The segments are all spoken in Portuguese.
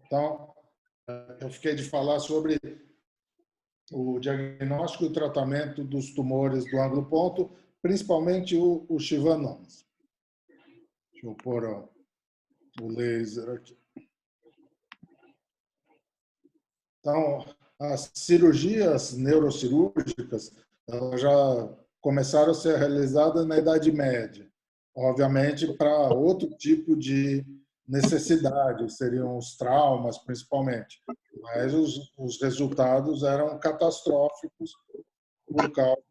Então, eu fiquei de falar sobre o diagnóstico e o tratamento dos tumores do ângulo ponto, principalmente o schwannomas. Deixa eu pôr o laser aqui. Então, as cirurgias neurocirúrgicas já começaram a ser realizadas na Idade Média, obviamente para outro tipo de necessidade, seriam os traumas principalmente, mas os resultados eram catastróficos por causa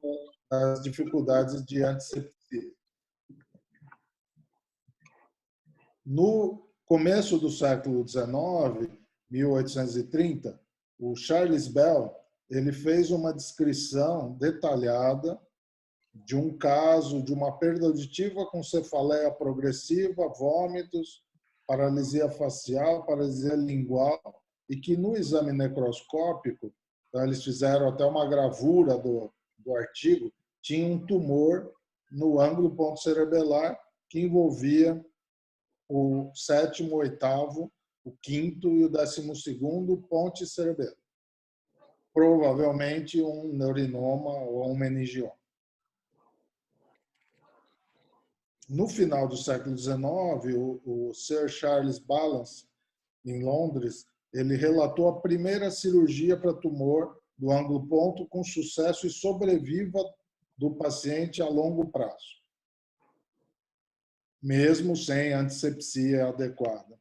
das dificuldades de antisepsia. No começo do século XIX, 1830, o Charles Bell ele fez uma descrição detalhada de um caso de uma perda auditiva com cefaleia progressiva, vômitos, paralisia facial, paralisia lingual, e que no exame necroscópico, então eles fizeram até uma gravura do artigo, tinha um tumor no ângulo ponto cerebelar que envolvia o 7º, 8º, o 5º e o 12º ponte cerebelo. Provavelmente um neurinoma ou um meningioma. No final do século XIX, o Sir Charles Ballance, em Londres, ele relatou a primeira cirurgia para tumor do ângulo ponto com sucesso e sobreviva do paciente a longo prazo, mesmo sem antisepsia adequada.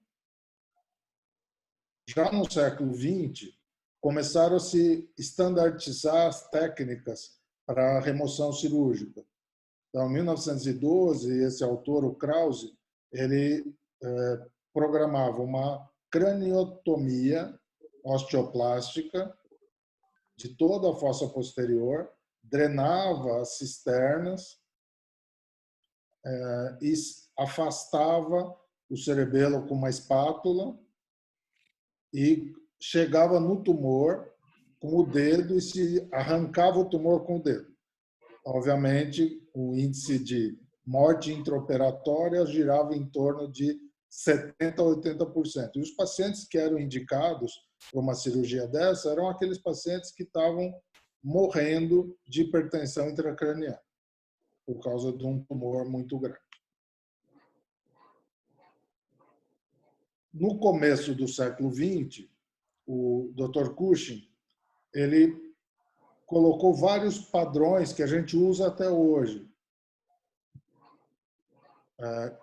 Já no século XX, começaram a se estandartizar as técnicas para a remoção cirúrgica. Então, em 1912, esse autor, o Krause, ele programava uma craniotomia osteoplástica de toda a fossa posterior, drenava as cisternas e afastava o cerebelo com uma espátula e chegava no tumor com o dedo e se arrancava o tumor com o dedo. Obviamente, o índice de morte intraoperatória girava em torno de 70% a 80%. E os pacientes que eram indicados para uma cirurgia dessa eram aqueles pacientes que estavam morrendo de hipertensão intracraniana por causa de um tumor muito grande. No começo do século XX, o Dr. Cushing, ele colocou vários padrões que a gente usa até hoje,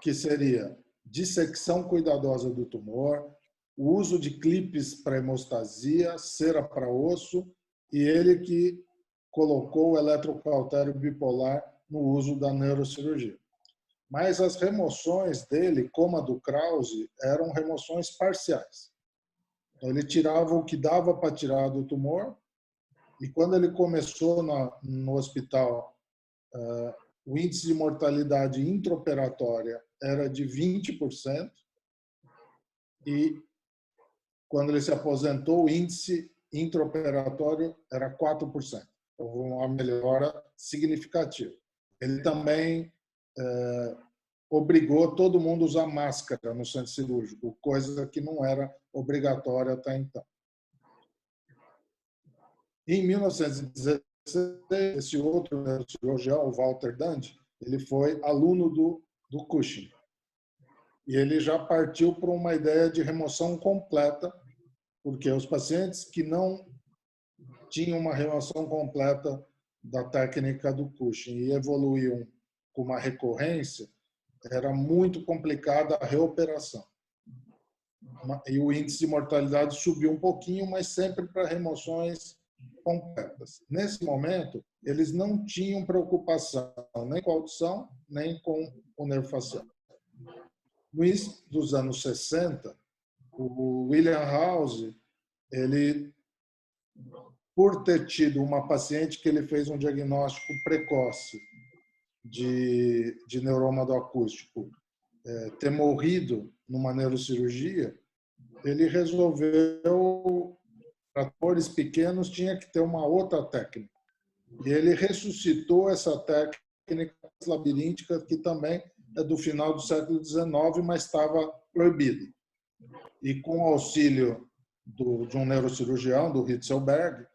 que seria dissecção cuidadosa do tumor, o uso de clipes para hemostasia, cera para osso, e ele que colocou o eletrocautério bipolar no uso da neurocirurgia. Mas as remoções dele, como a do Krause, eram remoções parciais. Então, ele tirava o que dava para tirar do tumor, e quando ele começou no hospital, o índice de mortalidade intraoperatória era de 20%, e quando ele se aposentou, o índice intraoperatório era 4%. Houve uma melhora significativa. Ele também obrigou todo mundo a usar máscara no centro cirúrgico, coisa que não era obrigatória até então. Em 1916, esse outro cirurgião, o Walter Dandy, ele foi aluno do Cushing. E ele já partiu para uma ideia de remoção completa, porque os pacientes que não tinham uma remoção completa da técnica do Cushing e evoluíam com uma recorrência, era muito complicada a reoperação. E o índice de mortalidade subiu um pouquinho, mas sempre para remoções completas. Nesse momento, eles não tinham preocupação nem com a audição, nem com o nervo facial. No início dos anos 60, o William House, ele, por ter tido uma paciente que ele fez um diagnóstico precoce de neuroma do acústico, ter morrido numa neurocirurgia, ele resolveu, para tumores pequenos, tinha que ter uma outra técnica. E ele ressuscitou essa técnica labiríntica, que também é do final do século XIX, mas estava proibida. E com o auxílio de um neurocirurgião, do Hitzelberg,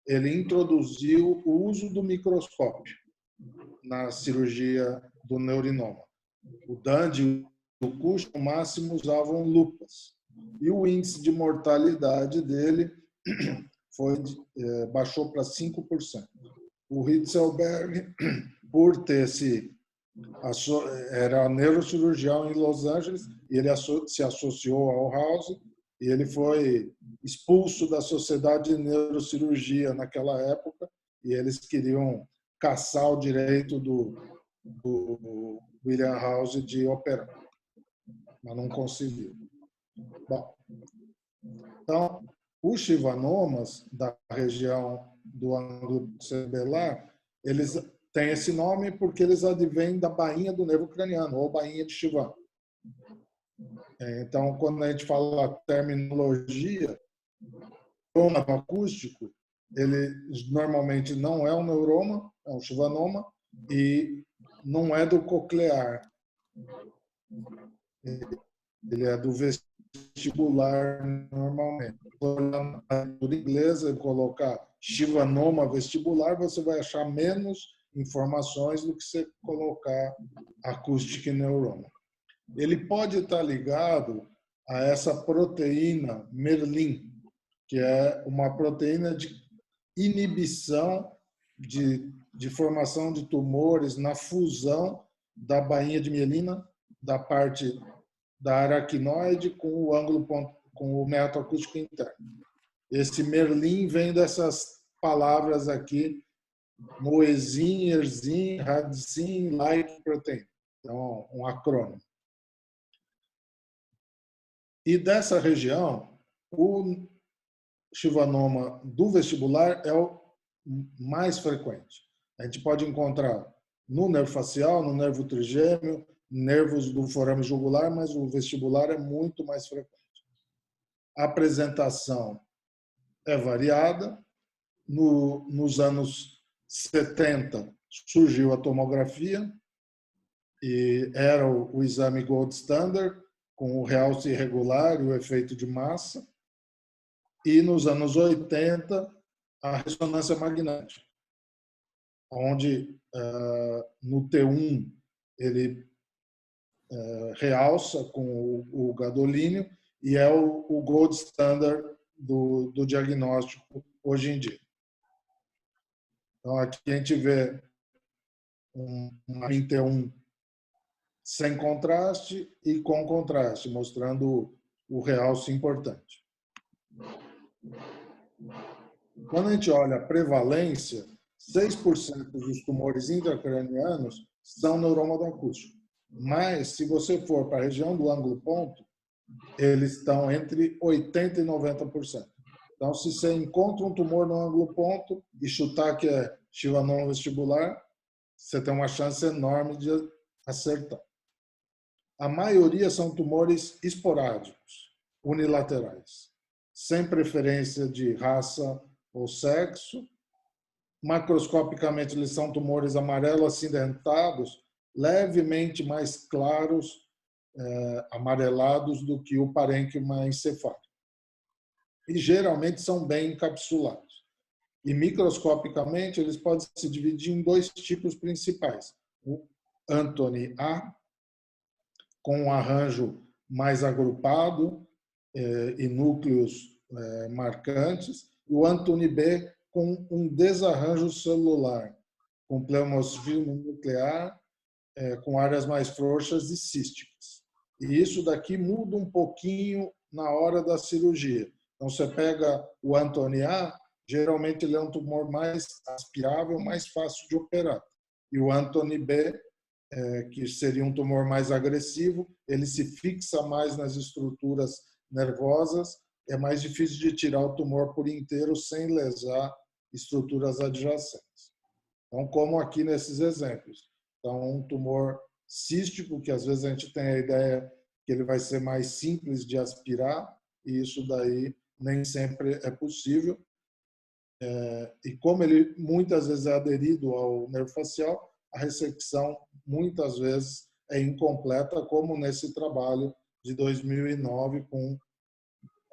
ele introduziu o uso do microscópio na cirurgia do neurinoma. O Dundee e o Cushing, no máximo, usavam lupas. E o índice de mortalidade dele baixou para 5%. O Hitzelberg, por ter era neurocirurgião em Los Angeles, e ele se associou ao House, e ele foi expulso da Sociedade de Neurocirurgia naquela época, e eles queriam caçar o direito do William House de operar, mas não conseguiu. Bom, então, os schwannomas da região do ângulo cerebelar, eles têm esse nome porque eles advêm da bainha do nervo craniano, ou bainha de Schwann. Então, quando a gente fala a terminologia, neuroma acústico, ele normalmente não é um neuroma, é um schwannoma, e não é do coclear. Ele é do vestibular normalmente. Na literatura inglesa, colocar schwannoma vestibular, você vai achar menos informações do que você colocar acústica e neuroma. Ele pode estar ligado a essa proteína Merlin, que é uma proteína de inibição de formação de tumores na fusão da bainha de mielina, da parte da aracnoide com o ângulo com o método acústico interno. Esse Merlin vem dessas palavras aqui, moesin, erzin, radicin, like protein. Então, um acrônimo. E dessa região, o schwannoma do vestibular é o mais frequente. A gente pode encontrar no nervo facial, no nervo trigêmeo, nervos do forame jugular, mas o vestibular é muito mais frequente. A apresentação é variada. Nos anos 70 surgiu a tomografia e era o exame gold standard, com o realce irregular e o efeito de massa. E nos anos 80, a ressonância magnética, onde no T1 ele realça com o gadolínio e é o gold standard do diagnóstico hoje em dia. Então, aqui a gente vê um T1 sem contraste e com contraste, mostrando o realce importante. Quando a gente olha a prevalência, 6% dos tumores intracranianos são neuroma do acústico. Mas, se você for para a região do ângulo ponto, eles estão entre 80% e 90%. Então, se você encontra um tumor no ângulo ponto e chutar que é schwannoma vestibular, você tem uma chance enorme de acertar. A maioria são tumores esporádicos, unilaterais, sem preferência de raça ou sexo. Macroscopicamente, eles são tumores amarelo acinzentados, levemente mais claros, amarelados do que o parênquima encefálico. E geralmente são bem encapsulados. E microscopicamente, eles podem se dividir em dois tipos principais. O Anthony A, com um arranjo mais agrupado e núcleos marcantes, e o Anthony B, com um desarranjo celular, com pleomorfismo nuclear, com áreas mais frouxas e císticas. E isso daqui muda um pouquinho na hora da cirurgia. Então, você pega o Anthony A, geralmente ele é um tumor mais aspirável, mais fácil de operar. E o Anthony B, que seria um tumor mais agressivo, ele se fixa mais nas estruturas nervosas, é mais difícil de tirar o tumor por inteiro sem lesar estruturas adjacentes. Então, como aqui nesses exemplos. Então, um tumor cístico, que às vezes a gente tem a ideia que ele vai ser mais simples de aspirar, e isso daí nem sempre é possível. E como ele muitas vezes é aderido ao nervo facial, a ressecção muitas vezes é incompleta, como nesse trabalho de 2009 com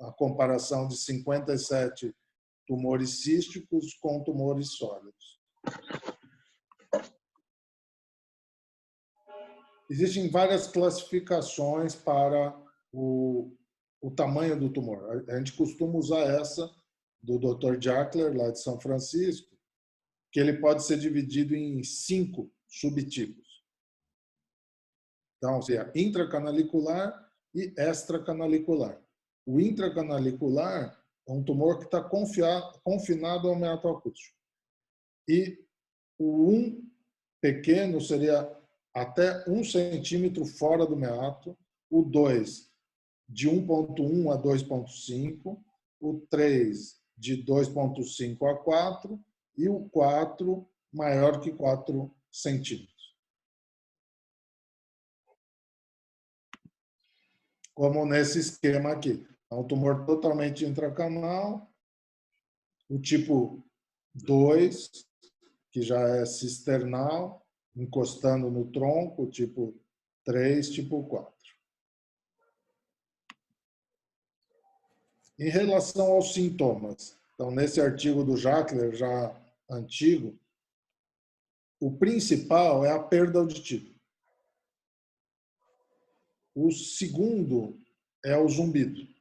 a comparação de 57 tumores císticos com tumores sólidos. Existem várias classificações para o tamanho do tumor. A gente costuma usar essa do Dr. Jackler, lá de São Francisco, que ele pode ser dividido em 5 subtipos. Então, seria intracanalicular e extracanalicular. O intracanalicular é um tumor que está confinado ao meato acústico. E o 1 pequeno seria até 1 centímetro fora do meato, o 2 de 1,1 a 2,5, o 3 de 2,5 a 4 e o 4 maior que 4 centímetros. Como nesse esquema aqui. É um tumor totalmente intracanal, o tipo 2, que já é cisternal, encostando no tronco, tipo 3, tipo 4. Em relação aos sintomas, então, nesse artigo do Jackler, já antigo, o principal é a perda auditiva. O segundo é o zumbido.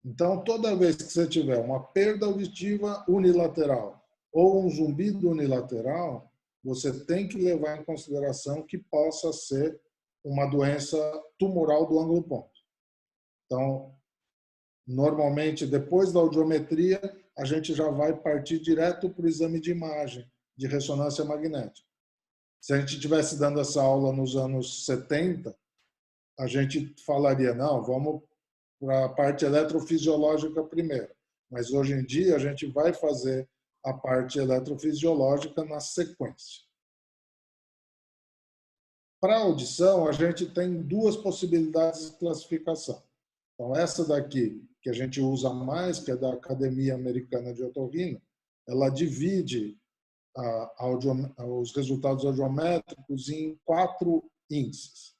Então, toda vez que você tiver uma perda auditiva unilateral ou um zumbido unilateral, você tem que levar em consideração que possa ser uma doença tumoral do ângulo ponto. Então, normalmente, depois da audiometria, a gente já vai partir direto para o exame de imagem, de ressonância magnética. Se a gente estivesse dando essa aula nos anos 70, a gente falaria, não, vamos para a parte eletrofisiológica primeiro. Mas hoje em dia a gente vai fazer a parte eletrofisiológica na sequência. Para a audição, a gente tem 2 possibilidades de classificação. Então, essa daqui, que a gente usa mais, que é da Academia Americana de Otorrino, ela divide os resultados audiométricos em 4 índices.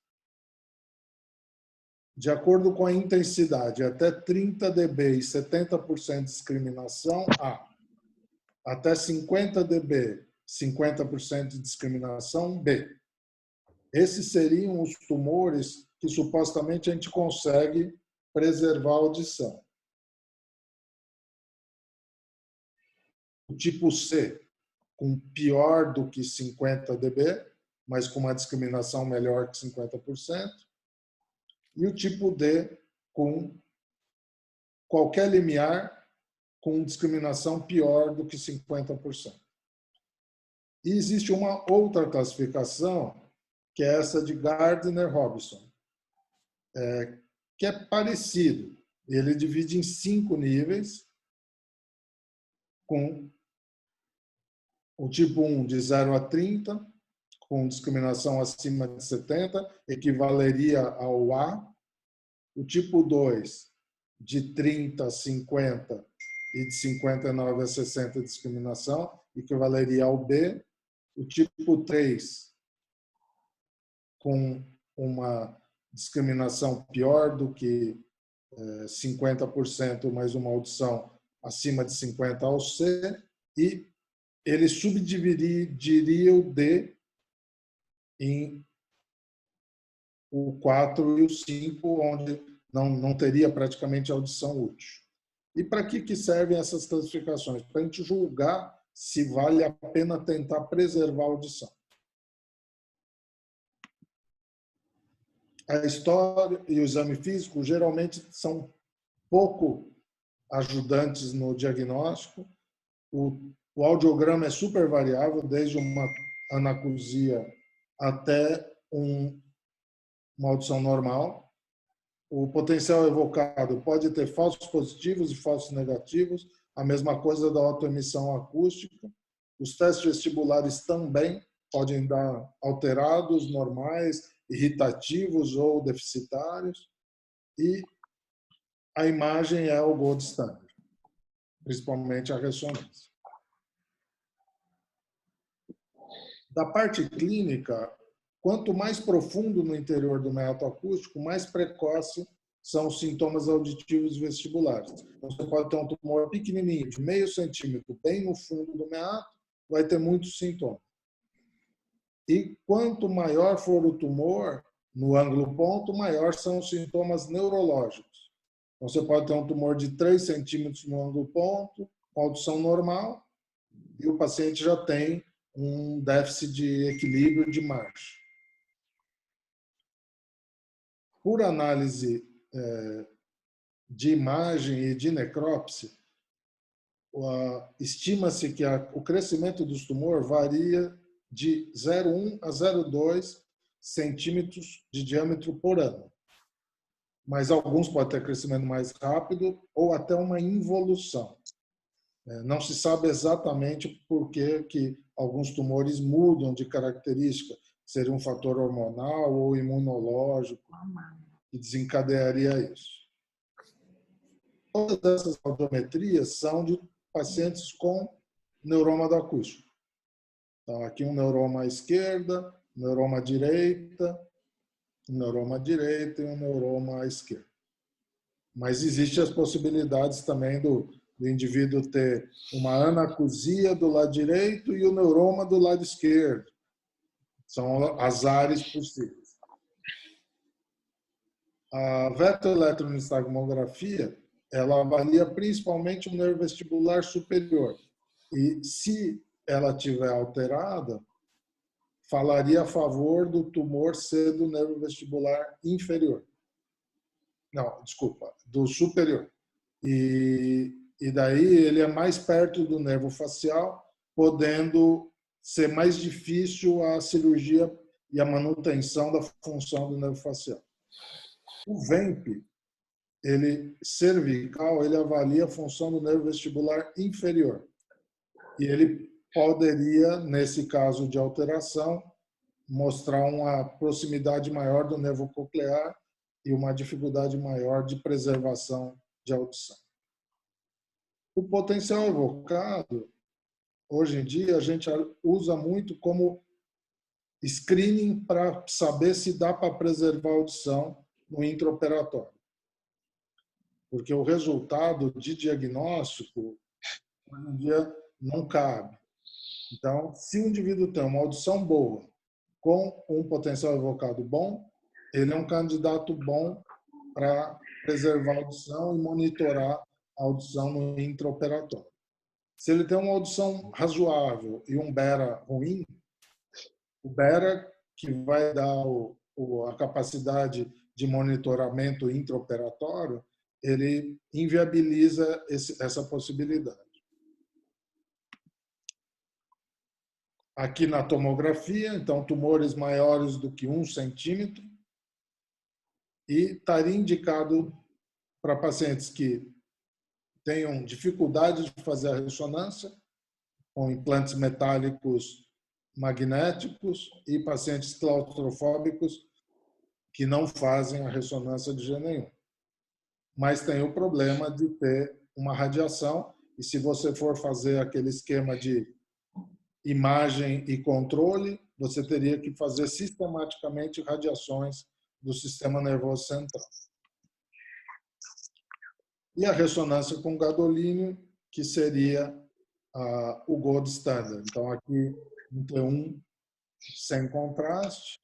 De acordo com a intensidade, até 30 dB e 70% de discriminação, A. Até 50 dB, 50% de discriminação, B. Esses seriam os tumores que supostamente a gente consegue preservar a audição. O tipo C, com pior do que 50 dB, mas com uma discriminação melhor que 50%. E o tipo D, com qualquer limiar com discriminação pior do que 50%. E existe uma outra classificação, que é essa de Gardner-Robinson, que é parecido. Ele divide em 5 níveis, com o tipo 1 de 0 a 30, com discriminação acima de 70, equivaleria ao A. O tipo 2, de 30 a 50 e de 59 a 60, discriminação, equivaleria ao B. O tipo 3, com uma discriminação pior do que 50%, mais uma audição acima de 50 ao C, e ele subdividiria o D em o 4 e o 5, onde não teria praticamente audição útil. E para que servem essas classificações? Para a gente julgar se vale a pena tentar preservar a audição. A história e o exame físico geralmente são pouco ajudantes no diagnóstico. O audiograma é super variável, desde uma anacusia até uma audição normal. O potencial evocado pode ter falsos positivos e falsos negativos, a mesma coisa da autoemissão acústica. Os testes vestibulares também podem dar alterados, normais, irritativos ou deficitários. E a imagem é o gold standard, principalmente a ressonância. Da parte clínica, quanto mais profundo no interior do meato acústico, mais precoce são os sintomas auditivos vestibulares. Então, você pode ter um tumor pequenininho, de meio centímetro, bem no fundo do meato, vai ter muitos sintomas. E quanto maior for o tumor, no ângulo ponto, maior são os sintomas neurológicos. Então, você pode ter um tumor de 3 centímetros no ângulo ponto, com audição normal, e o paciente já tem um déficit de equilíbrio de marcha. Por análise de imagem e de necrópsia, estima-se que o crescimento dos tumores varia de 0,1 a 0,2 centímetros de diâmetro por ano. Mas alguns podem ter crescimento mais rápido ou até uma involução. Não se sabe exatamente por que alguns tumores mudam de característica. Seria um fator hormonal ou imunológico que desencadearia isso. Todas essas audiometrias são de pacientes com neuroma do acústico. Então, aqui um neuroma à esquerda, um neuroma à direita, um neuroma à direita e um neuroma à esquerda. Mas existem as possibilidades também do indivíduo ter uma anacusia do lado direito e o neuroma do lado esquerdo. São as áreas possíveis. A vetoeletroencefalografia, ela avalia principalmente o nervo vestibular superior. E se ela estiver alterada, falaria a favor do tumor ser do nervo vestibular inferior. Não, desculpa, do superior. E daí ele é mais perto do nervo facial, podendo ser mais difícil a cirurgia e a manutenção da função do nervo facial. O VEMP, ele cervical, ele avalia a função do nervo vestibular inferior. E ele poderia, nesse caso de alteração, mostrar uma proximidade maior do nervo coclear e uma dificuldade maior de preservação de audição. O potencial evocado, hoje em dia, a gente usa muito como screening para saber se dá para preservar a audição no intraoperatório. Porque o resultado de diagnóstico, hoje em dia, não cabe. Então, se o indivíduo tem uma audição boa, com um potencial evocado bom, ele é um candidato bom para preservar a audição e monitorar a audição no intraoperatório. Se ele tem uma audição razoável e um BERA ruim, o BERA, que vai dar a capacidade de monitoramento intraoperatório, ele inviabiliza essa possibilidade. Aqui na tomografia, então, tumores maiores do que 1 centímetro, e estaria indicado para pacientes que tenham dificuldade de fazer a ressonância, com implantes metálicos magnéticos, e pacientes claustrofóbicos que não fazem a ressonância de jeito nenhum. Mas tem o problema de ter uma radiação, e se você for fazer aquele esquema de imagem e controle, você teria que fazer sistematicamente radiações do sistema nervoso central. E a ressonância com gadolínio, que seria o gold standard. Então, aqui um T1 sem contraste,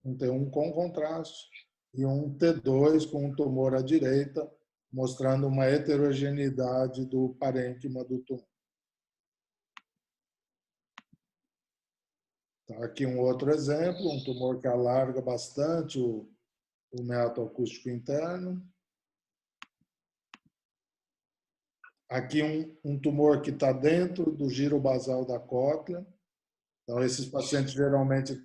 um T1 com contraste e um T2 com um tumor à direita, mostrando uma heterogeneidade do parênquima do tumor. Tá, aqui um outro exemplo, um tumor que alarga bastante o meato acústico interno. Aqui um tumor que está dentro do giro basal da cóclea. Então, esses pacientes geralmente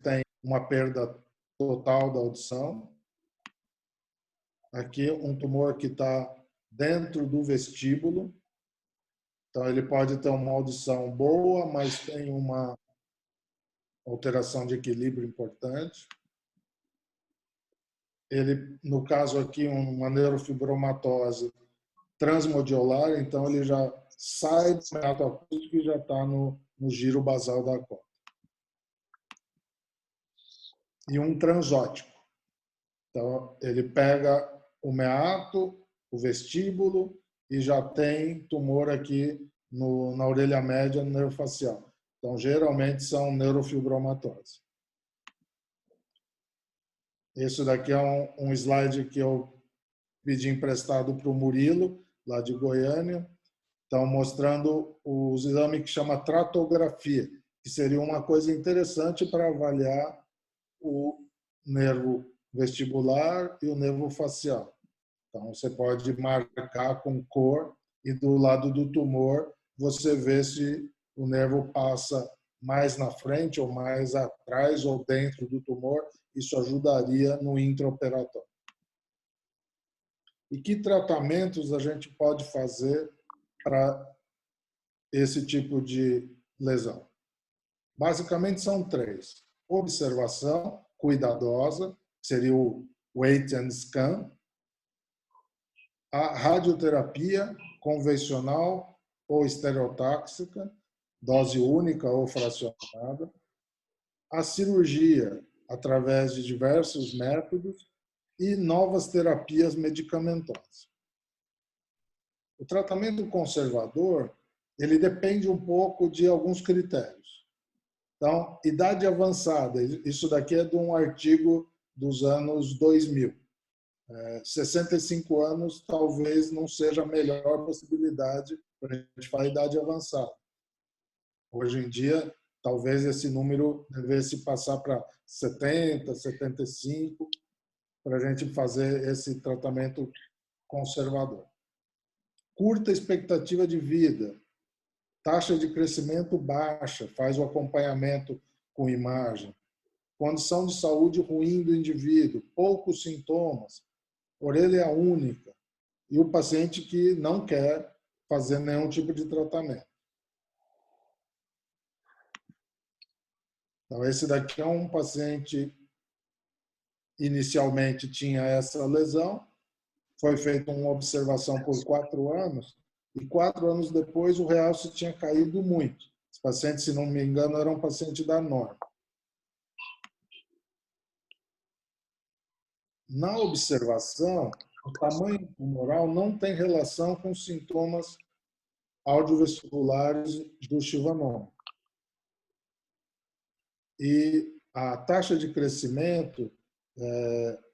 têm uma perda total da audição. Aqui um tumor que está dentro do vestíbulo. Então, ele pode ter uma audição boa, mas tem uma alteração de equilíbrio importante. Ele, no caso aqui, uma neurofibromatose transmodiolar, então ele já sai do meato acústico e já está no giro basal da cóclea. E um transótico. Então, ele pega o meato, o vestíbulo e já tem tumor aqui na orelha média, no nervo facial. Então, geralmente são neurofibromatoses. Esse daqui é um slide que eu pedi emprestado para o Murilo, lá de Goiânia. Então, mostrando os exames que chama tratografia, que seria uma coisa interessante para avaliar o nervo vestibular e o nervo facial. Então, você pode marcar com cor e do lado do tumor você vê se o nervo passa mais na frente ou mais atrás ou dentro do tumor. Isso ajudaria no intraoperatório. E que tratamentos a gente pode fazer para esse tipo de lesão? Basicamente são 3. Observação cuidadosa, que seria o wait and scan. A radioterapia convencional ou estereotáxica, dose única ou fracionada. A cirurgia, através de diversos métodos, e novas terapias medicamentosas. O tratamento conservador, ele depende um pouco de alguns critérios. Então, idade avançada, isso daqui é de um artigo dos anos 2000. 65 anos talvez não seja a melhor possibilidade para a gente falar idade avançada. Hoje em dia, talvez esse número devesse passar para 70, 75, para a gente fazer esse tratamento conservador. Curta expectativa de vida, taxa de crescimento baixa, faz o acompanhamento com imagem, condição de saúde ruim do indivíduo, poucos sintomas, orelha única, e o paciente que não quer fazer nenhum tipo de tratamento. Então, esse daqui é um paciente, inicialmente tinha essa lesão, foi feita uma observação por 4 anos, e 4 anos depois o realce tinha caído muito. Esse paciente, se não me engano, era um paciente da norma. Na observação, o tamanho tumoral não tem relação com sintomas audiovestibulares do Chivanoma. E a taxa de crescimento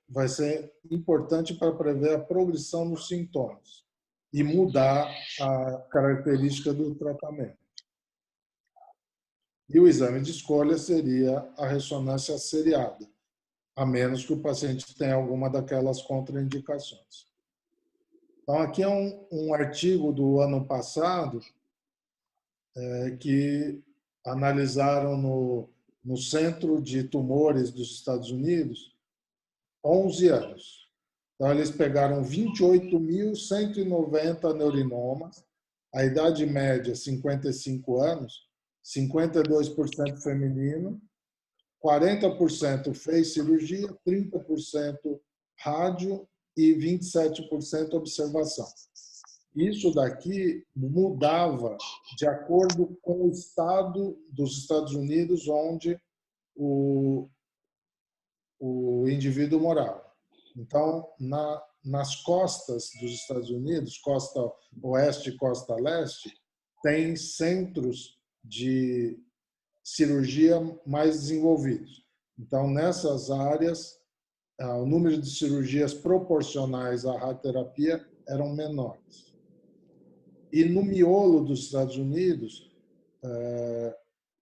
vai ser importante para prever a progressão dos sintomas e mudar a característica do tratamento. E o exame de escolha seria a ressonância seriada, a menos que o paciente tenha alguma daquelas contraindicações. Então, aqui é um artigo do ano passado que analisaram no Centro de Tumores dos Estados Unidos 11 anos. Então, eles pegaram 28.190 neurinomas, a idade média 55 anos, 52% feminino, 40% fez cirurgia, 30% rádio e 27% observação. Isso daqui mudava de acordo com o estado dos Estados Unidos onde o indivíduo morava. Então, nas costas dos Estados Unidos, costa oeste e costa leste, tem centros de cirurgia mais desenvolvidos. Então, nessas áreas, o número de cirurgias proporcionais à radioterapia eram menores. E no miolo dos Estados Unidos,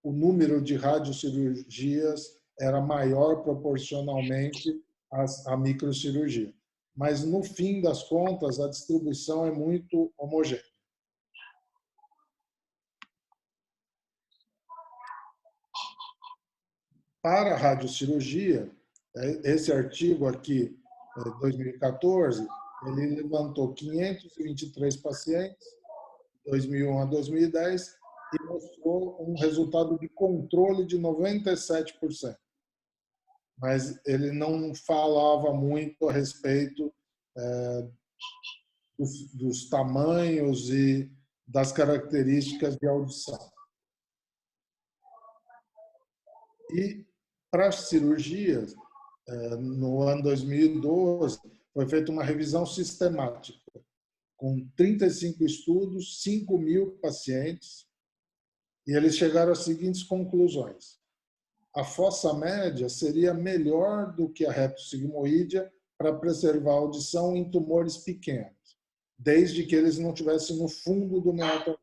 o número de radiocirurgias era maior proporcionalmente à microcirurgia. Mas, no fim das contas, a distribuição é muito homogênea. Para a radiocirurgia, esse artigo aqui, 2014, ele levantou 523 pacientes, 2001 a 2010, e mostrou um resultado de controle de 97%. Mas ele não falava muito a respeito dos tamanhos e das características de audição. E para as cirurgias, no ano 2012, foi feita uma revisão sistemática, com 35 estudos, 5.000 pacientes, e eles chegaram às seguintes conclusões. A fossa média seria melhor do que a retrosigmoídea para preservar a audição em tumores pequenos, desde que eles não estivessem no fundo do meato.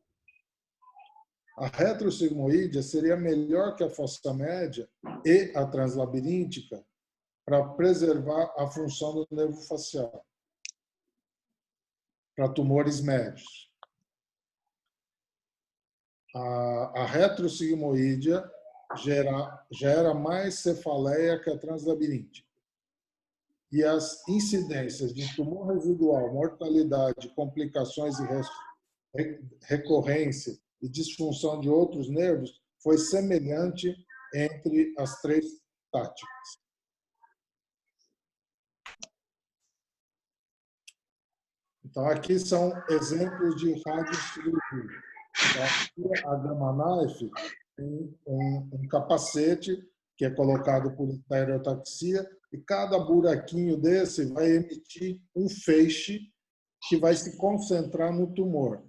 A retrosigmoídea seria melhor que a fossa média e a translabiríntica para preservar a função do nervo facial, para tumores médios. A retrosigmoídea gera mais cefaleia que a translabiríntica. E as incidências de tumor residual, mortalidade, complicações e recorrência e disfunção de outros nervos foi semelhante entre as três táticas. Então, aqui são exemplos de radiocirurgia. Então, a Gamma Knife tem um capacete que é colocado por estereotaxia e cada buraquinho desse vai emitir um feixe que vai se concentrar no tumor.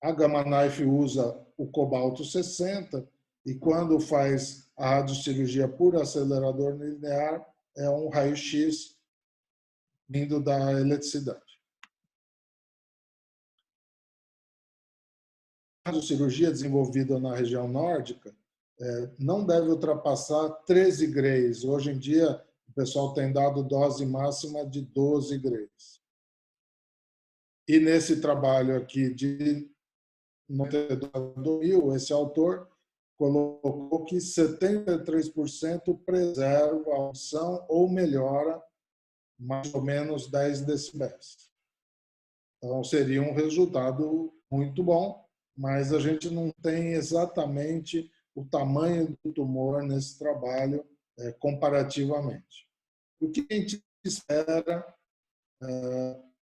A Gamma Knife usa o cobalto 60 e quando faz a radiocirurgia por acelerador linear é um raio-x vindo da eletricidade. A radiocirurgia desenvolvida na região nórdica não deve ultrapassar 13 grays. Hoje em dia, o pessoal tem dado dose máxima de 12 grays. E nesse trabalho aqui de 2000, esse autor colocou que 73% preserva a audição ou melhora mais ou menos 10 decibéis. Então, seria um resultado muito bom, mas a gente não tem exatamente o tamanho do tumor nesse trabalho comparativamente. O que a gente espera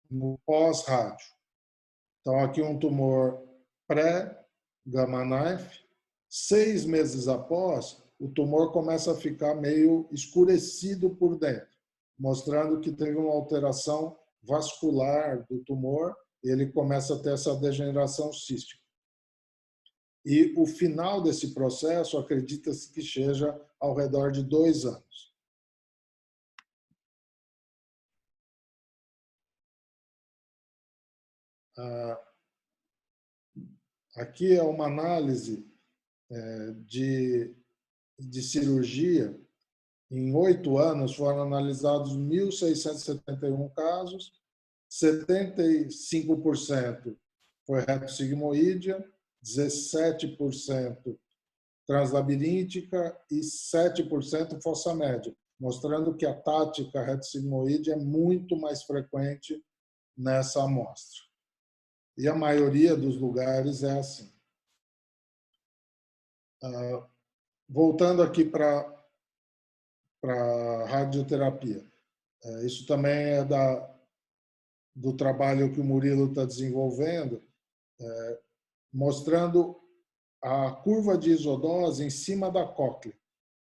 no pós-rádio? Então, aqui um tumor pré-Gamma Knife, 6 meses após, o tumor começa a ficar meio escurecido por dentro, mostrando que teve uma alteração vascular do tumor e ele começa a ter essa degeneração cística. E o final desse processo, acredita-se que seja ao redor de 2 anos. Aqui é uma análise de cirurgia. Em 8 anos foram analisados 1.671 casos, 75% foi retrosigmoídea, 17% translabiríntica e 7% fossa média, mostrando que a tática retrosigmoídea é muito mais frequente nessa amostra. E a maioria dos lugares é assim. Voltando aqui para a radioterapia. Isso também é do trabalho que o Murilo está desenvolvendo, mostrando a curva de isodose em cima da cóclea.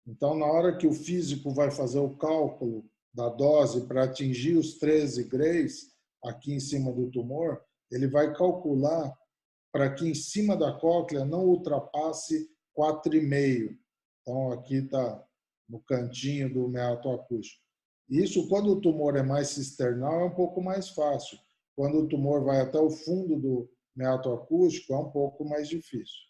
Então, na hora que o físico vai fazer o cálculo da dose para atingir os 13 grays, aqui em cima do tumor, ele vai calcular para que em cima da cóclea não ultrapasse 4,5. Então, aqui está no cantinho do meato acústico. Isso, quando o tumor é mais cisternal, é um pouco mais fácil. Quando o tumor vai até o fundo do meato acústico, é um pouco mais difícil.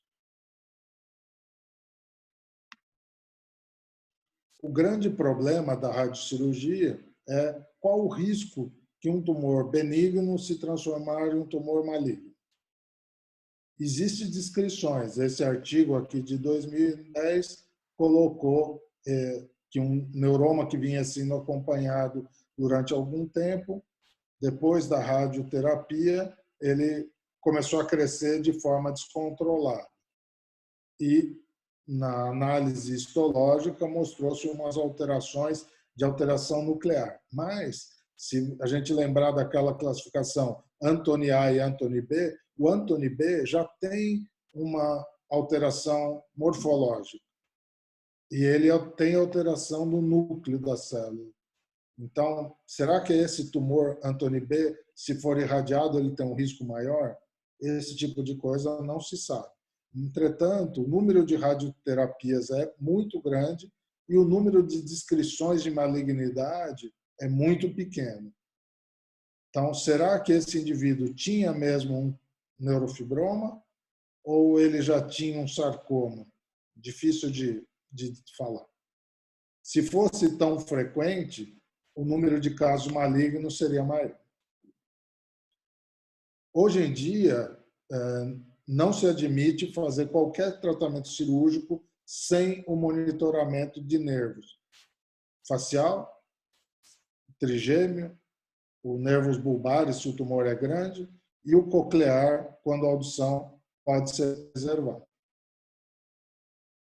O grande problema da radiocirurgia é qual o risco que um tumor benigno se transformar em um tumor maligno. Existem descrições. Esse artigo aqui de 2010 colocou que um neuroma que vinha sendo acompanhado durante algum tempo, depois da radioterapia, ele começou a crescer de forma descontrolada. E na análise histológica mostrou-se umas alterações de alteração nuclear. Mas, se a gente lembrar daquela classificação Anthony A e Anthony B, o Anthony B já tem uma alteração morfológica. E ele tem alteração no núcleo da célula. Então, será que esse tumor Anthony B, se for irradiado, ele tem um risco maior? Esse tipo de coisa não se sabe. Entretanto, o número de radioterapias é muito grande e o número de descrições de malignidade é muito pequeno. Então, será que esse indivíduo tinha mesmo um neurofibroma ou ele já tinha um sarcoma? Difícil de falar. Se fosse tão frequente, o número de casos malignos seria maior. Hoje em dia, não se admite fazer qualquer tratamento cirúrgico sem o monitoramento de nervos facial, trigêmeo, o nervos bulbares, se o tumor é grande, e o coclear, quando a audição pode ser preservada.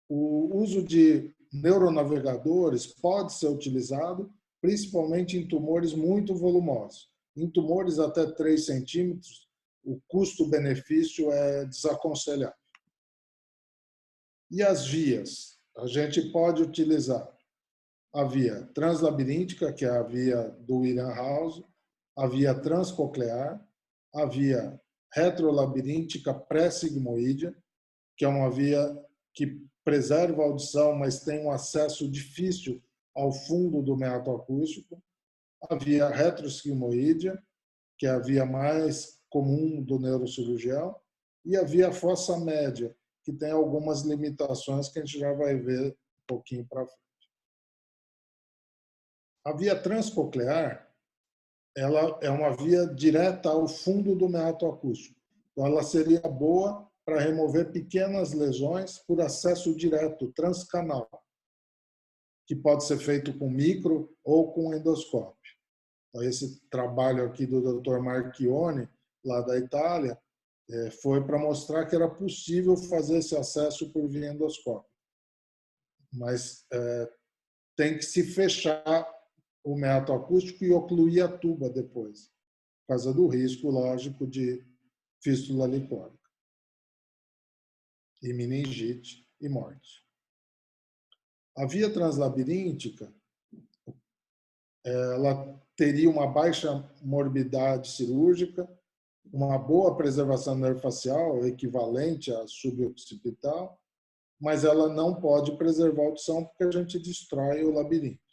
O uso de neuronavegadores pode ser utilizado principalmente em tumores muito volumosos. Em tumores até 3 centímetros, o custo-benefício é desaconselhável. E as vias? A gente pode utilizar a via translabiríntica, que é a via do Earenhouse, a via transcoclear, a via retrolabiríntica pré-sigmoídea, que é uma via que preserva a audição, mas tem um acesso difícil ao fundo do meato acústico, a via retrosigmoídea, que é a via mais comum do neurocirurgião, e a via fossa média, que tem algumas limitações que a gente já vai ver um pouquinho para frente. A via transcoclear, ela é uma via direta ao fundo do meato acústico. Então, ela seria boa para remover pequenas lesões por acesso direto, transcanal, que pode ser feito com micro ou com endoscópio. Então, esse trabalho aqui do Dr. Marchione, lá da Itália, foi para mostrar que era possível fazer esse acesso por via endoscópio. Mas tem que se fechar o meato acústico e ocluir a tuba depois, por causa do risco, lógico, de fístula licórica, e meningite e morte. A via translabiríntica, ela teria uma baixa morbidade cirúrgica, uma boa preservação neurofacial, equivalente à suboccipital, mas ela não pode preservar a audição porque a gente destrói o labirinto.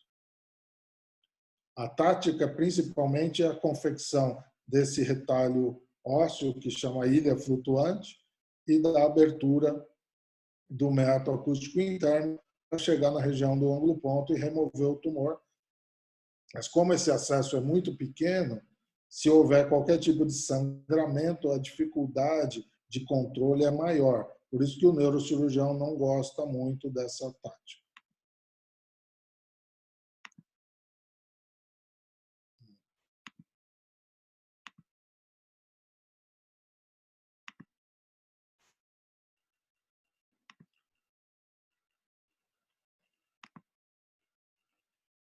A tática, principalmente, é a confecção desse retalho ósseo, que chama ilha flutuante, e da abertura do meato acústico interno para chegar na região do ângulo-ponto e remover o tumor. Mas como esse acesso é muito pequeno, se houver qualquer tipo de sangramento, a dificuldade de controle é maior. Por isso que o neurocirurgião não gosta muito dessa tática.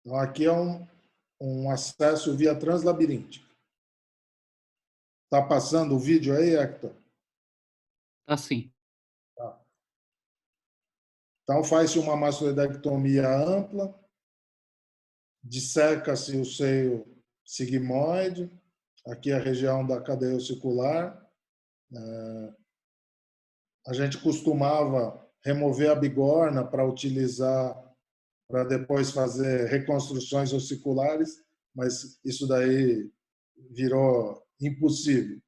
Então, aqui é um acesso via translabiríntica. Está passando o vídeo aí, Hector? Assim. Tá. Então, faz-se uma mastoidectomia ampla, disseca-se o seio sigmoide, aqui a região da cadeia ossicular. A gente costumava remover a bigorna para utilizar, para depois fazer reconstruções ossiculares, mas isso daí virou impossível.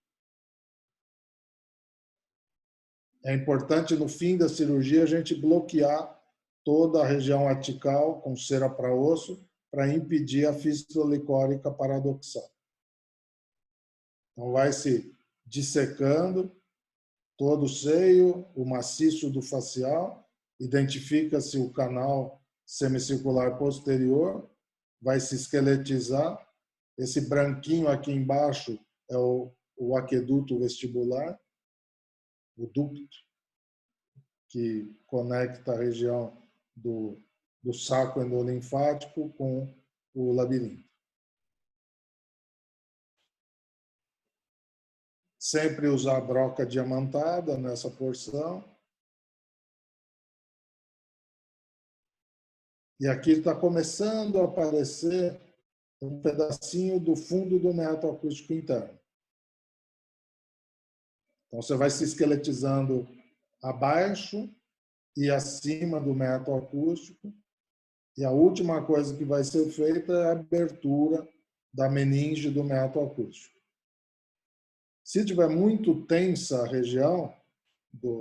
É importante, no fim da cirurgia, a gente bloquear toda a região atical com cera para osso para impedir a fístula licórica paradoxal. Então, vai se dissecando todo o seio, o maciço do facial, identifica-se o canal semicircular posterior, vai se esqueletizar. Esse branquinho aqui embaixo é o aqueduto vestibular, o ducto, que conecta a região do saco endolinfático com o labirinto. Sempre usar broca diamantada nessa porção. E aqui está começando a aparecer um pedacinho do fundo do meato acústico interno. Então, você vai se esqueletizando abaixo e acima do meato acústico. E a última coisa que vai ser feita é a abertura da meninge do meato acústico. Se tiver muito tensa a região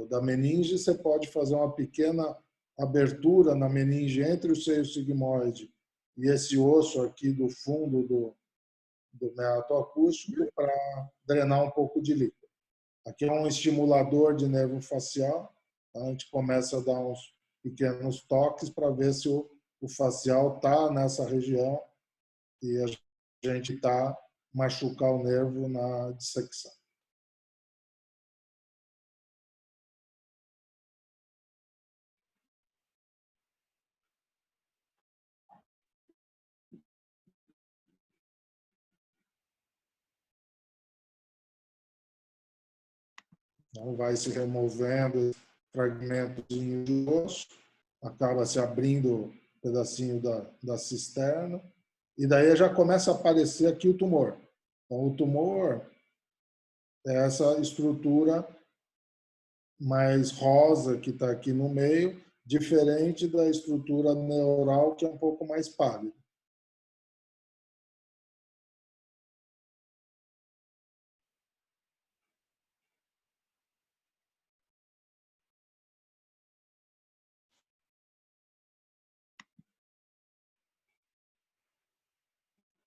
da meninge, você pode fazer uma pequena abertura na meninge entre o seio sigmoide e esse osso aqui do fundo do meato acústico para drenar um pouco de líquido. Aqui é um estimulador de nervo facial. Tá? A gente começa a dar uns pequenos toques para ver se o facial está nessa região e a gente está machucar o nervo na dissecção. Então, vai se removendo fragmentos de osso, acaba se abrindo um pedacinho da cisterna, e daí já começa a aparecer aqui o tumor. Então, o tumor é essa estrutura mais rosa que está aqui no meio, diferente da estrutura neural, que é um pouco mais pálida.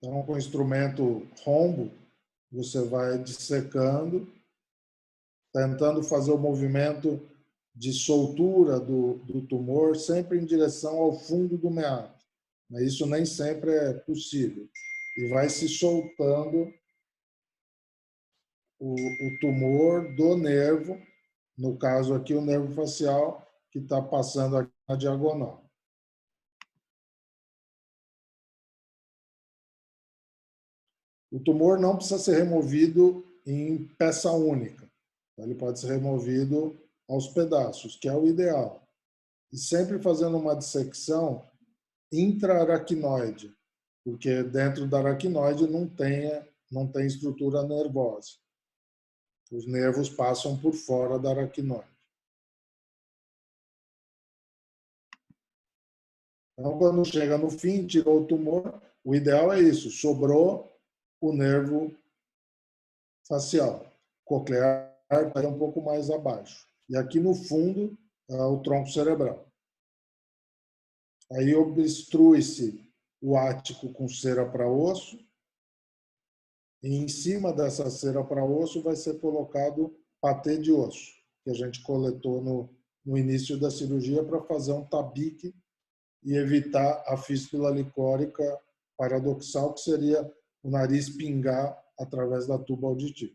Então, com o instrumento rombo, você vai dissecando, tentando fazer o movimento de soltura do tumor sempre em direção ao fundo do meato. Mas isso nem sempre é possível. E vai se soltando o tumor do nervo, no caso aqui o nervo facial, que está passando aqui na diagonal. O tumor não precisa ser removido em peça única. Ele pode ser removido aos pedaços, que é o ideal. E sempre fazendo uma dissecção intra-aracnoide, porque dentro da aracnoide não tem estrutura nervosa. Os nervos passam por fora da aracnoide. Então, quando chega no fim, tirou o tumor, o ideal é isso, sobrou o nervo facial. Coclear está um pouco mais abaixo. E aqui no fundo, é o tronco cerebral. Aí obstrui-se o ático com cera para osso, e em cima dessa cera para osso vai ser colocado patê de osso, que a gente coletou no início da cirurgia para fazer um tabique e evitar a fístula licórica paradoxal, que seria o nariz pingar através da tuba auditiva.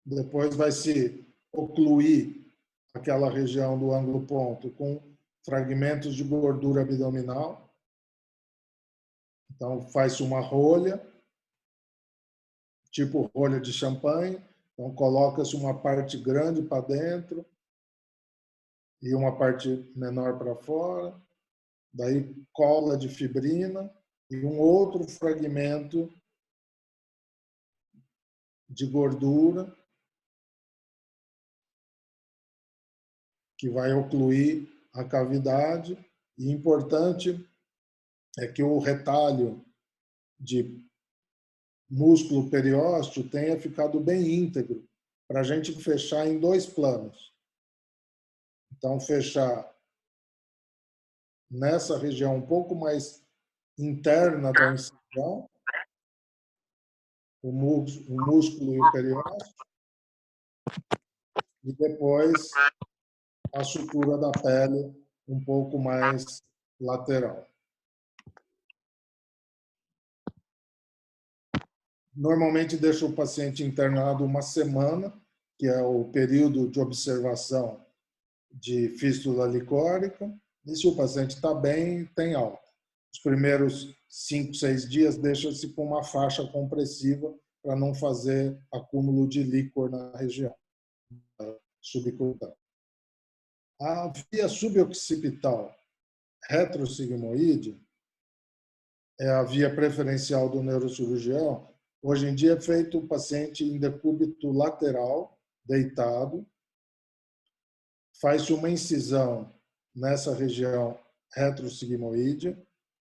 Depois vai se ocluir aquela região do ângulo ponto com fragmentos de gordura abdominal. Então, faz-se uma rolha, tipo rolha de champanhe. Então, coloca-se uma parte grande para dentro e uma parte menor para fora. Daí, cola de fibrina e um outro fragmento de gordura que vai ocluir a cavidade. E importante é que o retalho de músculo periósteo tenha ficado bem íntegro, para a gente fechar em 2 planos. Então, fechar nessa região um pouco mais interna da incisão, o músculo e o periósteo, e depois a sutura da pele um pouco mais lateral. Normalmente deixo o paciente internado 1 semana, que é o período de observação de fístula licórica, e se o paciente está bem, tem alta. Os primeiros 5, 6 dias deixa-se com uma faixa compressiva para não fazer acúmulo de líquor na região subcutáneas. A via suboccipital retrosigmoide é a via preferencial do neurocirurgião. Hoje em dia é feito o paciente em decúbito lateral, deitado, faz-se uma incisão nessa região retrosigmoide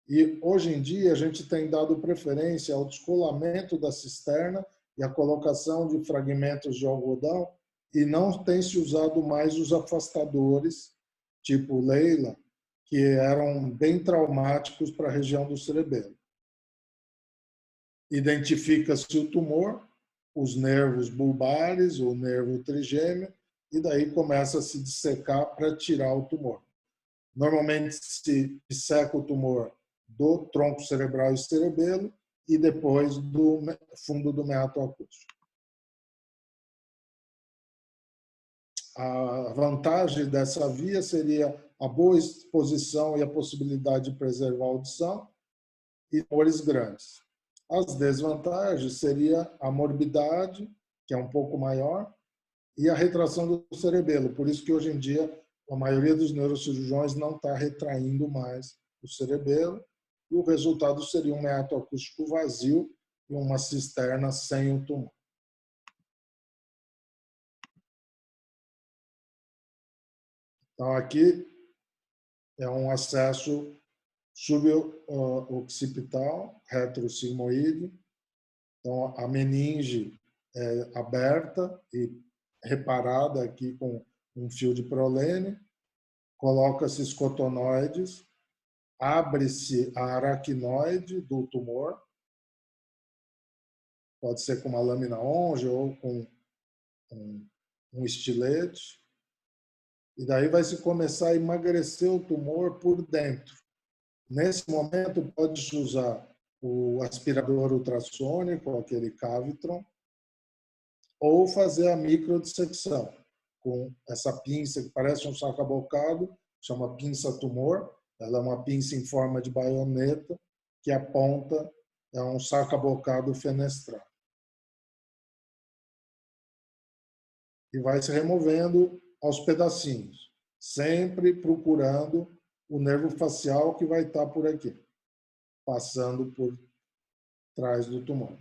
e hoje em dia a gente tem dado preferência ao descolamento da cisterna e a colocação de fragmentos de algodão e não tem se usado mais os afastadores, tipo Leila, que eram bem traumáticos para a região do cerebelo. Identifica-se o tumor, os nervos bulbares, o nervo trigêmeo, e daí começa a se dissecar para tirar o tumor. Normalmente se disseca o tumor do tronco cerebral e cerebelo e depois do fundo do meato acústico. A vantagem dessa via seria a boa exposição e a possibilidade de preservar a audição e tumores grandes. As desvantagens seria a morbidade, que é um pouco maior, e a retração do cerebelo. Por isso que hoje em dia a maioria dos neurocirurgiões não está retraindo mais o cerebelo e o resultado seria um meato acústico vazio e uma cisterna sem o tumor. Então, aqui é um acesso suboccipital, retrosigmoide. Então, a meninge é aberta e reparada aqui com um fio de prolene. Coloca-se escotonoides, abre-se a aracnoide do tumor. Pode ser com uma lâmina onge ou com um estilete. E daí vai se começar a emagrecer o tumor por dentro. Nesse momento, pode-se usar o aspirador ultrassônico, aquele Cavitron, ou fazer a microdissecção com essa pinça que parece um saco-abocado, chama pinça tumor. Ela é uma pinça em forma de baioneta, que a ponta é um saco-abocado fenestral. E vai se removendo aos pedacinhos, sempre procurando o nervo facial que vai estar por aqui, passando por trás do tumor.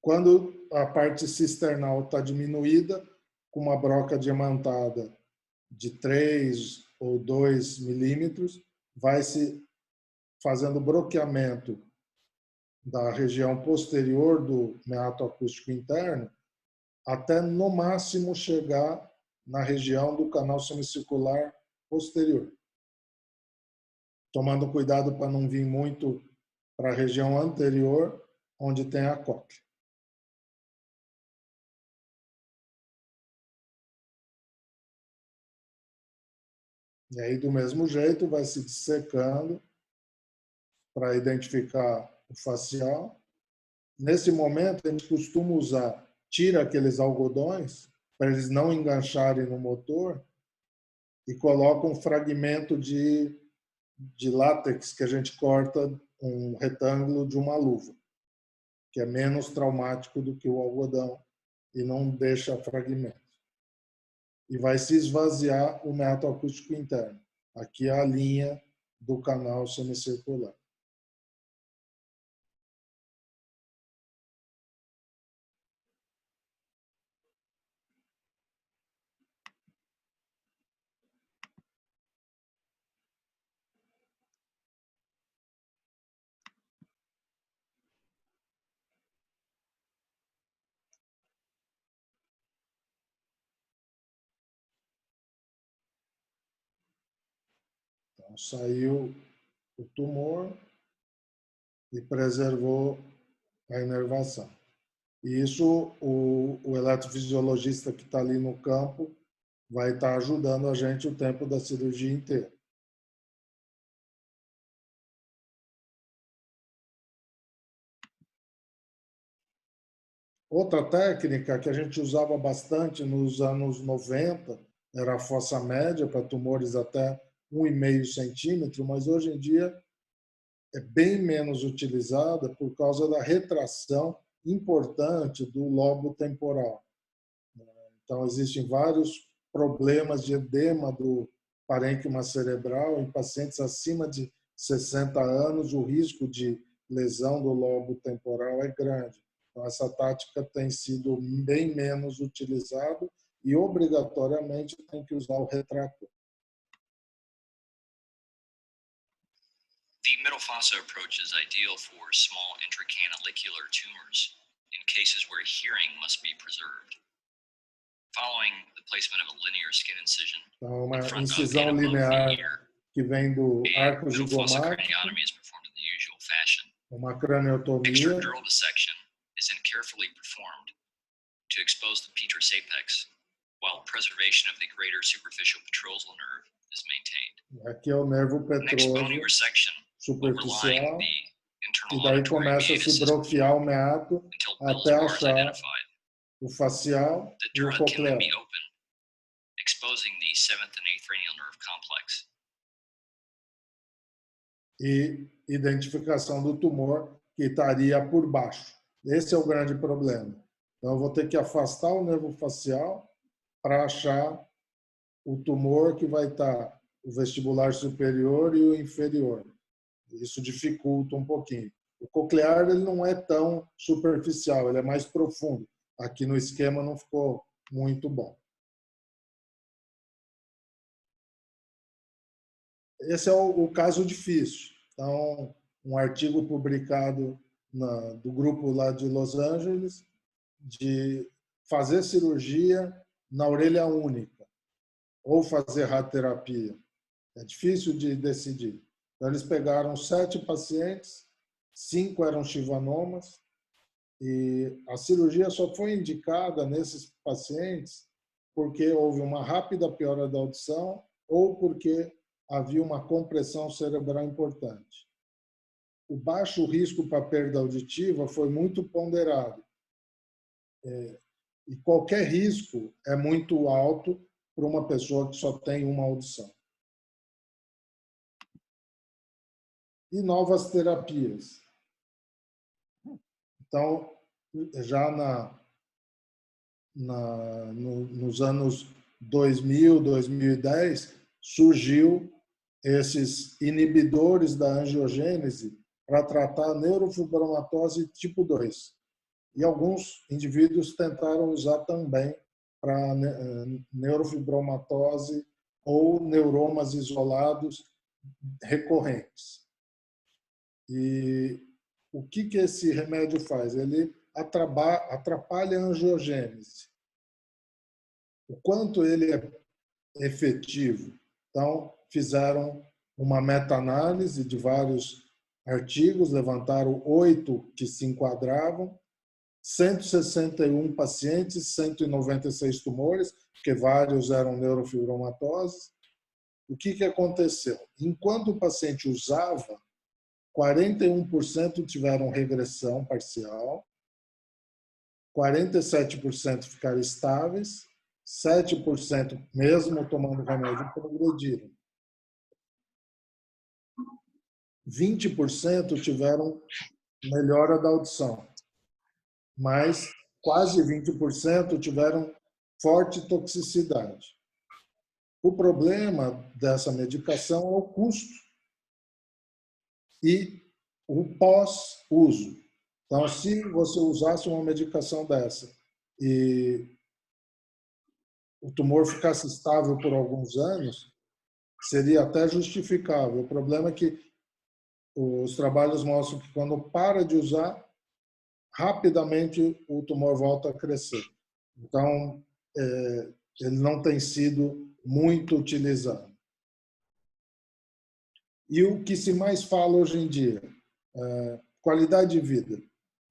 Quando a parte cisternal está diminuída, com uma broca diamantada de 3 ou 2 milímetros, vai se fazendo broqueamento da região posterior do meato acústico interno, até no máximo chegar na região do canal semicircular posterior. Tomando cuidado para não vir muito para a região anterior, onde tem a cóclea. E aí, do mesmo jeito, vai se dissecando para identificar o facial. Nesse momento, a gente costuma usar, tira aqueles algodões, para eles não engancharem no motor, e coloca um fragmento de látex que a gente corta um retângulo de uma luva, que é menos traumático do que o algodão e não deixa fragmento. E vai se esvaziar o meato acústico interno. Aqui é a linha do canal semicircular. Então, saiu o tumor e preservou a inervação. E isso, o eletrofisiologista que está ali no campo vai estar ajudando a gente o tempo da cirurgia inteira. Outra técnica que a gente usava bastante nos anos 90 era a fossa média para tumores até 1,5 centímetro, mas hoje em dia é bem menos utilizada por causa da retração importante do lobo temporal. Então, existem vários problemas de edema do parênquima cerebral em pacientes acima de 60 anos, o risco de lesão do lobo temporal é grande. Então, essa tática tem sido bem menos utilizada e, obrigatoriamente, tem que usar o retrator. The middle fossa approach is ideal for small intracanalicular tumors in cases where hearing must be preserved. Following the placement of a linear skin incision, então, uma incisão linear que vem do arco zigomático, craniotomy is performed in the usual fashion. uma craniotomia. Extradural dissection is then carefully performed to expose the petrous apex, while preservation of the greater superficial petrosal nerve is maintained. Aqui é o nervo Next, bony petroso resection superficial, overlying the internal e daí auditory começa a meatus se is bloquear o meato until até Bell's bar is achar identified. o facial The e o dura can then coclear. be open, exposing the 7th and 8th cranial nerve complex. E identificação do tumor que estaria por baixo. Esse é o grande problema. Então, eu vou ter que afastar o nervo facial para achar o tumor que vai estar o vestibular superior e o inferior. Isso dificulta um pouquinho. O coclear ele não é tão superficial, ele é mais profundo. Aqui no esquema não ficou muito bom. Esse é o caso difícil. Então, um artigo publicado do grupo lá de Los Angeles de fazer cirurgia na orelha única ou fazer radioterapia. É difícil de decidir. Então, eles pegaram 7 pacientes, 5 eram chivanomas, e a cirurgia só foi indicada nesses pacientes porque houve uma rápida piora da audição ou porque havia uma compressão cerebral importante. O baixo risco para perda auditiva foi muito ponderado. E qualquer risco é muito alto para uma pessoa que só tem uma audição. E novas terapias. Então, já nos anos 2000, 2010, surgiu esses inibidores da angiogênese para tratar neurofibromatose tipo 2. E alguns indivíduos tentaram usar também para neurofibromatose ou neuromas isolados recorrentes. E o que esse remédio faz? Ele atrapalha a angiogênese. O quanto ele é efetivo? Então, fizeram uma meta-análise de vários artigos, levantaram 8 que se enquadravam, 161 pacientes, 196 tumores, porque vários eram neurofibromatoses. O que aconteceu? Enquanto o paciente usava, 41% tiveram regressão parcial, 47% ficaram estáveis, 7%, mesmo tomando remédio, progrediram. 20% tiveram melhora da audição, mas quase 20% tiveram forte toxicidade. O problema dessa medicação é o custo e o pós-uso. Então, se você usasse uma medicação dessa e o tumor ficasse estável por alguns anos, seria até justificável. O problema é que os trabalhos mostram que quando para de usar, rapidamente o tumor volta a crescer. Então, ele não tem sido muito utilizado. E o que se mais fala hoje em dia? Qualidade de vida.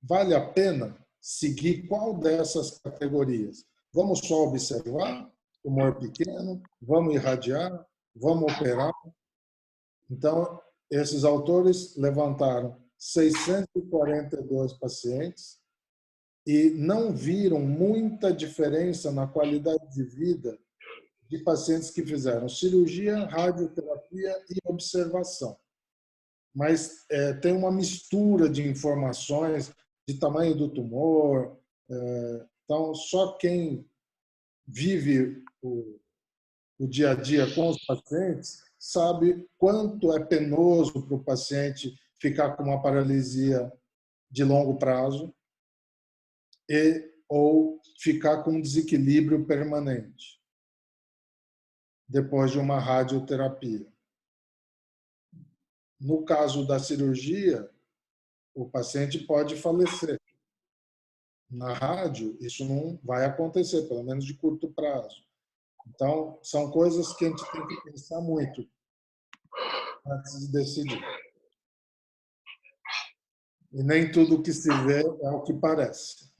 Vale a pena seguir qual dessas categorias? Vamos só observar? Tumor pequeno? Vamos irradiar? Vamos operar? Então, esses autores levantaram 642 pacientes e não viram muita diferença na qualidade de vida de pacientes que fizeram cirurgia, radioterapia e observação. mas tem uma mistura de informações de tamanho do tumor. Então, só quem vive o dia a dia com os pacientes sabe quanto é penoso para o paciente ficar com uma paralisia de longo prazo ou ficar com um desequilíbrio permanente depois de uma radioterapia. No caso da cirurgia, o paciente pode falecer. Na rádio, isso não vai acontecer, pelo menos de curto prazo. Então, são coisas que a gente tem que pensar muito antes de decidir. E nem tudo que se vê é o que parece.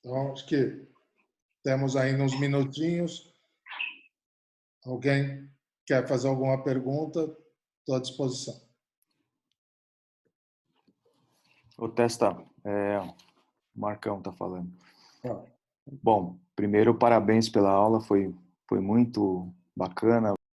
Então, acho que temos ainda uns minutinhos. Alguém quer fazer alguma pergunta? Estou à disposição. Ô, Testa, o Marcão está falando. Ah. Bom, primeiro, parabéns pela aula, foi muito bacana.